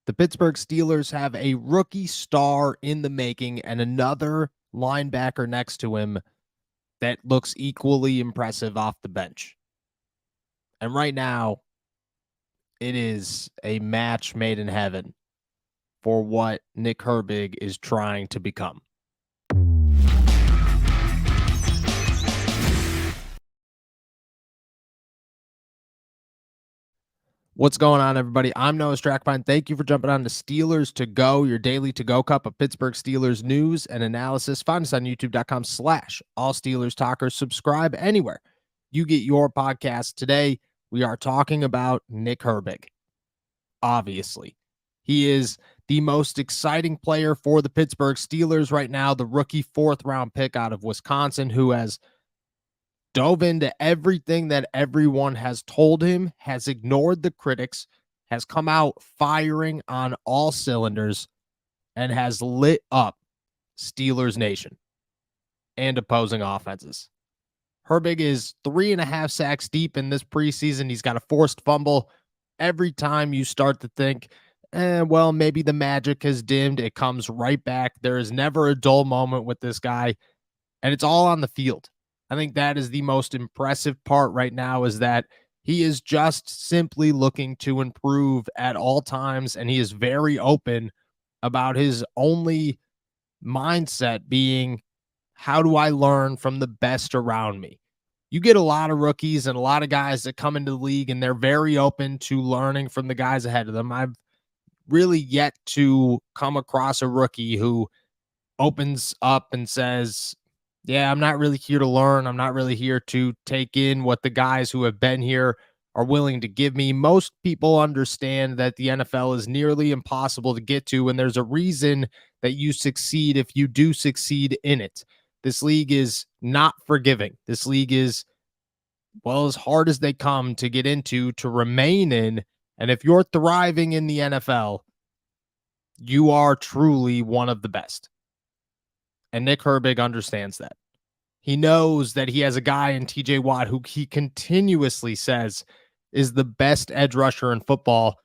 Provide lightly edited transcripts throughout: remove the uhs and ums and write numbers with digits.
The Pittsburgh Steelers have a rookie star in the making and another linebacker next to him that looks equally impressive off the bench. And right now, it is a match made in heaven for what Nick Herbig is trying to become. What's going on, everybody? I'm Noah Strackpine. Thank you for jumping on to Steelers to Go, your daily to-go cup of Pittsburgh Steelers news and analysis. Find us on youtube.com/allsteelerstalkers. Subscribe anywhere you get your podcast. Today, we are talking about Nick Herbig. Obviously, he is the most exciting player for the Pittsburgh Steelers right now, the rookie fourth-round pick out of Wisconsin who has dove into everything that everyone has told him, has ignored the critics, has come out firing on all cylinders, and has lit up Steelers Nation and opposing offenses. Herbig is 3.5 sacks deep in this preseason. He's got a forced fumble. Every time you start to think, well, maybe the magic has dimmed, it comes right back. There is never a dull moment with this guy, and it's all on the field. I think that is the most impressive part right now, is that he is just simply looking to improve at all times, and he is very open about his only mindset being, how do I learn from the best around me? You get a lot of rookies and a lot of guys that come into the league, and they're very open to learning from the guys ahead of them. I've really yet to come across a rookie who opens up and says, yeah, I'm not really here to learn. I'm not really here to take in what the guys who have been here are willing to give me. Most people understand that the NFL is nearly impossible to get to, and there's a reason that you succeed if you do succeed in it. This league is not forgiving. This league is, well, as hard as they come to get into, to remain in. And if you're thriving in the NFL, you are truly one of the best. And Nick Herbig understands that. He knows that he has a guy in TJ Watt who he continuously says is the best edge rusher in football,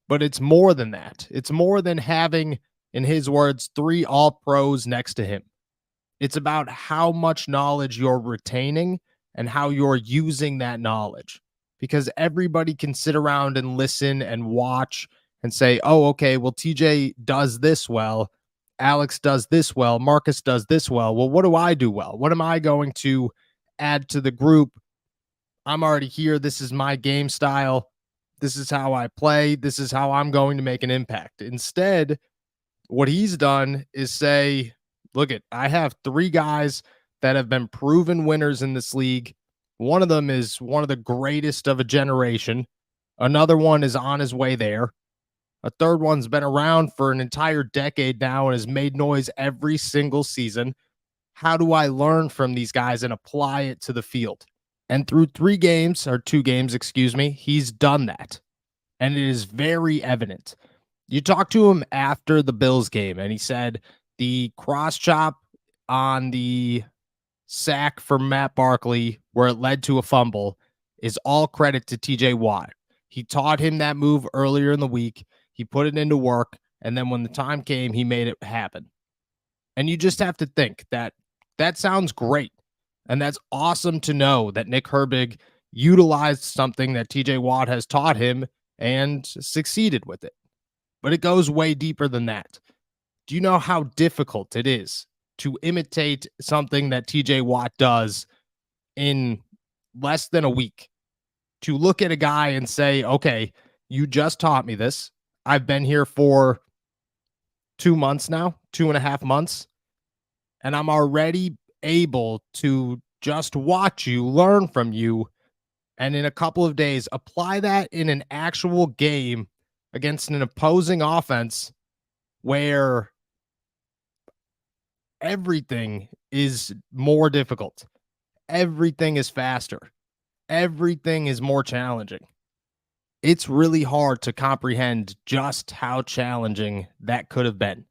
but it's more than that. It's more than having, in his words, 3 all-pros next to him. It's about how much knowledge you're retaining and how you're using that knowledge, because everybody can sit around and listen and watch and say, oh, okay, well, TJ does this well, Alex does this well, Marcus does this well. Well, what do I do well? What am I going to add to the group? I'm already here. This is my game style. This is how I play. This is how I'm going to make an impact. Instead, what he's done is say, look, I have 3 guys that have been proven winners in this league. One of them is one of the greatest of a generation. Another one is on his way there. A third one's been around for an entire decade now and has made noise every single season. How do I learn from these guys and apply it to the field? And through 2 games, he's done that. And it is very evident. You talk to him after the Bills game, and he said the cross chop on the sack from Matt Barkley, where it led to a fumble, is all credit to TJ Watt. He taught him that move earlier in the week. He put it into work, and then when the time came, he made it happen. And you just have to think that that sounds great, and that's awesome to know that Nick Herbig utilized something that TJ Watt has taught him and succeeded with it. But it goes way deeper than that. Do you know how difficult it is to imitate something that TJ Watt does in less than a week? To look at a guy and say, okay, you just taught me this. I've been here for 2 months now, 2.5 months, and I'm already able to just watch you, learn from you, and in a couple of days, apply that in an actual game against an opposing offense where everything is more difficult. Everything is faster. Everything is more challenging. It's really hard to comprehend just how challenging that could have been,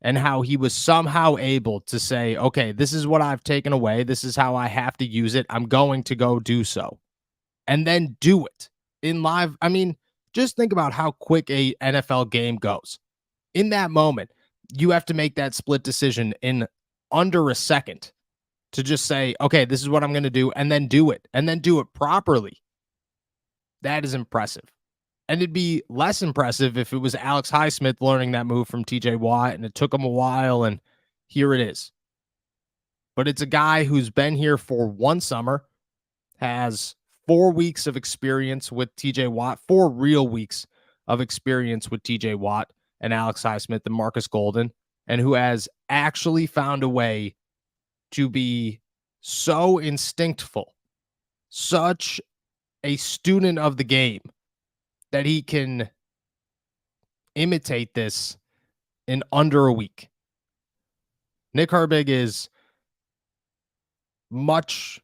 and how he was somehow able to say, okay, this is what I've taken away. This is how I have to use it. I'm going to go do so. And then do it in live. I mean, Just think about how quick a NFL game goes. In that moment, you have to make that split decision in under a second to just say, okay, this is what I'm going to do, and then do it, and then do it properly. That is impressive. And it'd be less impressive if it was Alex Highsmith learning that move from TJ Watt, and it took him a while, and here it is. But it's a guy who's been here for one summer, has 4 weeks of experience with TJ Watt, 4 real weeks of experience with TJ Watt and Alex Highsmith and Marcus Golden, and who has actually found a way to be so instinctful, such a student of the game, that he can imitate this in under a week. Nick Herbig is much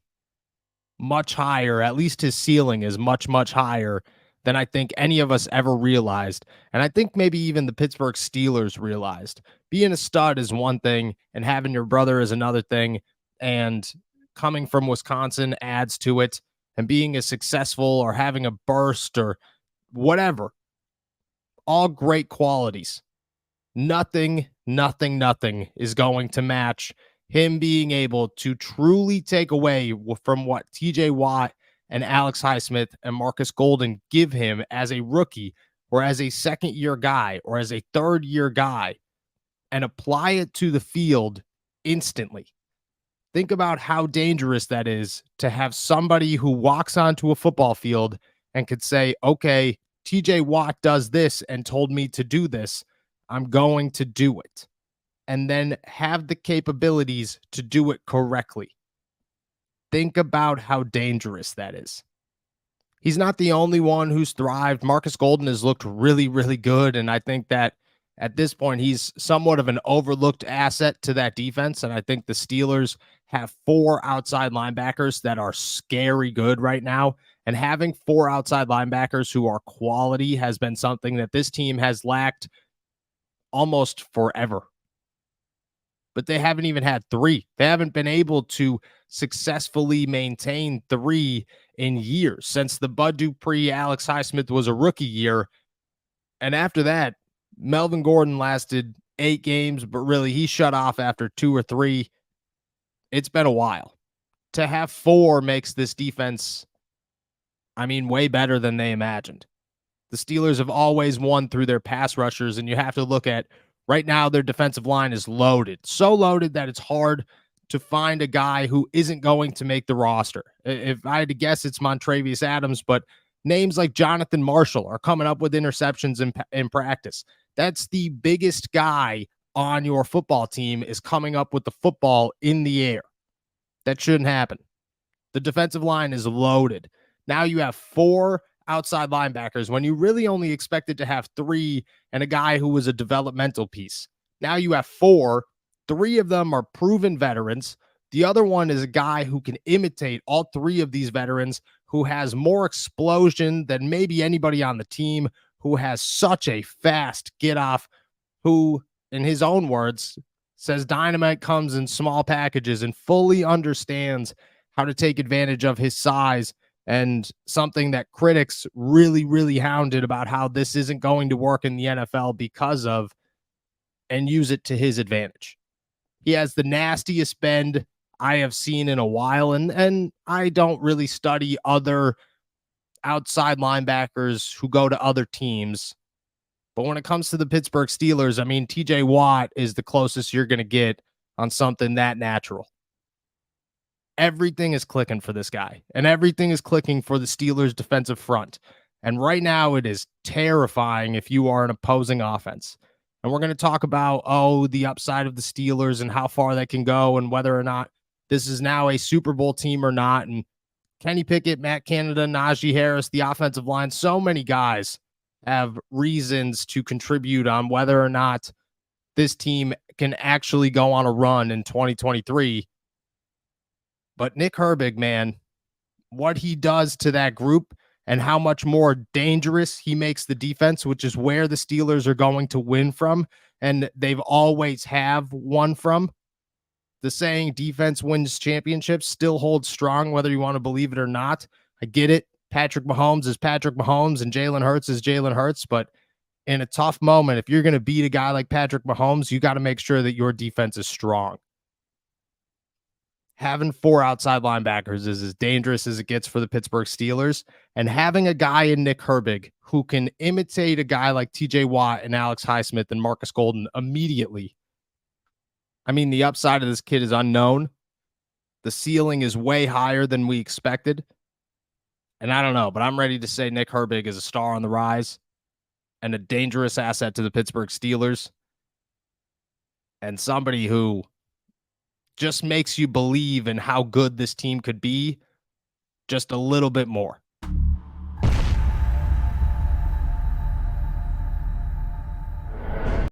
higher. At least his ceiling is much higher than I think any of us ever realized. And I think maybe even the Pittsburgh Steelers realized. Being a stud is one thing, and having your brother is another thing. And coming from Wisconsin adds to it. And being a successful or having a burst or whatever, all great qualities. Nothing is going to match him being able to truly take away from what TJ Watt and Alex Highsmith and Marcus Golden give him as a rookie or as a second-year guy or as a third-year guy and apply it to the field instantly. Think about how dangerous that is to have somebody who walks onto a football field and could say, okay, TJ Watt does this and told me to do this. I'm going to do it. And then have the capabilities to do it correctly. Think about how dangerous that is. He's not the only one who's thrived. Marcus Golden has looked really good. And I think that at this point, he's somewhat of an overlooked asset to that defense. And I think the Steelers have 4 outside linebackers that are scary good right now. And having 4 outside linebackers who are quality has been something that this team has lacked almost forever. But they haven't even had 3. They haven't been able to successfully maintain 3 in years since the Bud Dupree, Alex Highsmith was a rookie year. And after that, Melvin Gordon lasted 8 games, but really he shut off after 2 or 3. It's been a while. To have 4 makes this defense, way better than they imagined. The Steelers have always won through their pass rushers, and you have to look at right now their defensive line is loaded. So loaded that it's hard to find a guy who isn't going to make the roster. If I had to guess, it's Montravius Adams, but names like Jonathan Marshall are coming up with interceptions in practice. That's the biggest guy on your football team is coming up with the football in the air. That shouldn't happen. The defensive line is loaded. Now you have 4 outside linebackers when you really only expected to have 3 and a guy who was a developmental piece. Now you have 4. 3 of them are proven veterans. The other one is a guy who can imitate all 3 of these veterans, who has more explosion than maybe anybody on the team, who has such a fast get off, who, in his own words, says dynamite comes in small packages and fully understands how to take advantage of his size. And something that critics really hounded about how this isn't going to work in the NFL because of, and use it to his advantage. He has the nastiest bend I have seen in a while, and I don't really study other outside linebackers who go to other teams. But when it comes to the Pittsburgh Steelers, TJ Watt is the closest you're going to get on something that natural. Everything is clicking for this guy, and everything is clicking for the Steelers' defensive front. And right now it is terrifying if you are an opposing offense. And we're going to talk about, the upside of the Steelers and how far they can go and whether or not this is now a Super Bowl team or not. And Kenny Pickett, Matt Canada, Najee Harris, the offensive line, so many guys have reasons to contribute on whether or not this team can actually go on a run in 2023. But Nick Herbig, man, what he does to that group and how much more dangerous he makes the defense, which is where the Steelers are going to win from, and they've always have won from. The saying defense wins championships still holds strong, whether you want to believe it or not. I get it. Patrick Mahomes is Patrick Mahomes and Jalen Hurts is Jalen Hurts. But in a tough moment, if you're going to beat a guy like Patrick Mahomes, you got to make sure that your defense is strong. Having 4 outside linebackers is as dangerous as it gets for the Pittsburgh Steelers. And having a guy in Nick Herbig who can imitate a guy like TJ Watt and Alex Highsmith and Marcus Golden immediately. I mean, the upside of this kid is unknown. The ceiling is way higher than we expected. And I don't know, but I'm ready to say Nick Herbig is a star on the rise and a dangerous asset to the Pittsburgh Steelers. And somebody who just makes you believe in how good this team could be just a little bit more.